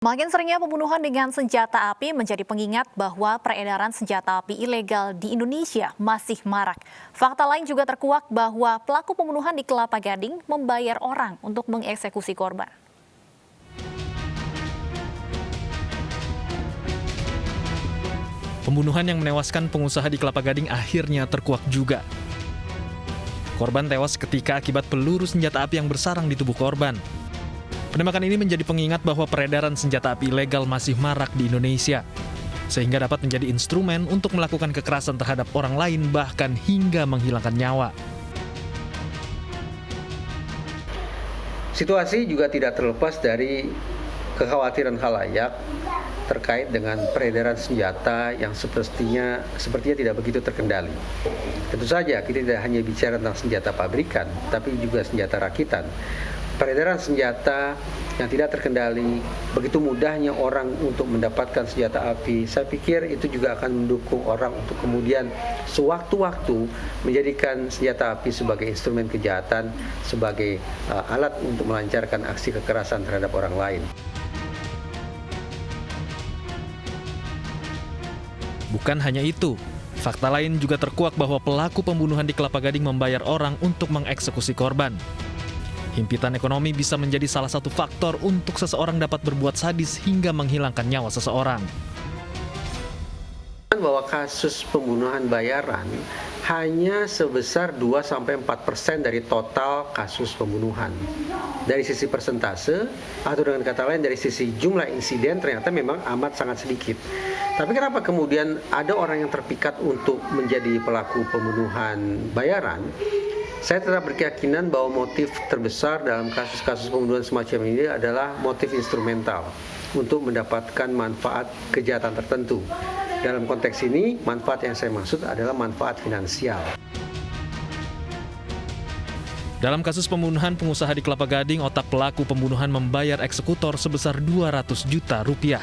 Makin seringnya pembunuhan dengan senjata api menjadi pengingat bahwa peredaran senjata api ilegal di Indonesia masih marak. Fakta lain juga terkuak bahwa pelaku pembunuhan di Kelapa Gading membayar orang untuk mengeksekusi korban. Pembunuhan yang menewaskan pengusaha di Kelapa Gading akhirnya terkuak juga. Korban tewas ketika akibat peluru senjata api yang bersarang di tubuh korban. Penembakan ini menjadi pengingat bahwa peredaran senjata api ilegal masih marak di Indonesia, sehingga dapat menjadi instrumen untuk melakukan kekerasan terhadap orang lain bahkan hingga menghilangkan nyawa. Situasi juga tidak terlepas dari kekhawatiran khalayak terkait dengan peredaran senjata yang sepertinya tidak begitu terkendali. Tentu saja kita tidak hanya bicara tentang senjata pabrikan, tapi juga senjata rakitan. Peredaran senjata yang tidak terkendali, begitu mudahnya orang untuk mendapatkan senjata api, saya pikir itu juga akan mendukung orang untuk kemudian sewaktu-waktu menjadikan senjata api sebagai instrumen kejahatan, sebagai alat untuk melancarkan aksi kekerasan terhadap orang lain. Bukan hanya itu, fakta lain juga terkuak bahwa pelaku pembunuhan di Kelapa Gading membayar orang untuk mengeksekusi korban. Himpitan ekonomi bisa menjadi salah satu faktor untuk seseorang dapat berbuat sadis hingga menghilangkan nyawa seseorang. Bahwa kasus pembunuhan bayaran hanya sebesar 2-4% dari total kasus pembunuhan. Dari sisi persentase, atau dengan kata lain dari sisi jumlah insiden ternyata memang amat sangat sedikit. Tapi kenapa kemudian ada orang yang terpikat untuk menjadi pelaku pembunuhan bayaran? Saya tetap berkeyakinan bahwa motif terbesar dalam kasus-kasus pembunuhan semacam ini adalah motif instrumental untuk mendapatkan manfaat kejahatan tertentu. Dalam konteks ini, manfaat yang saya maksud adalah manfaat finansial. Dalam kasus pembunuhan pengusaha di Kelapa Gading, otak pelaku pembunuhan membayar eksekutor sebesar 200 juta rupiah.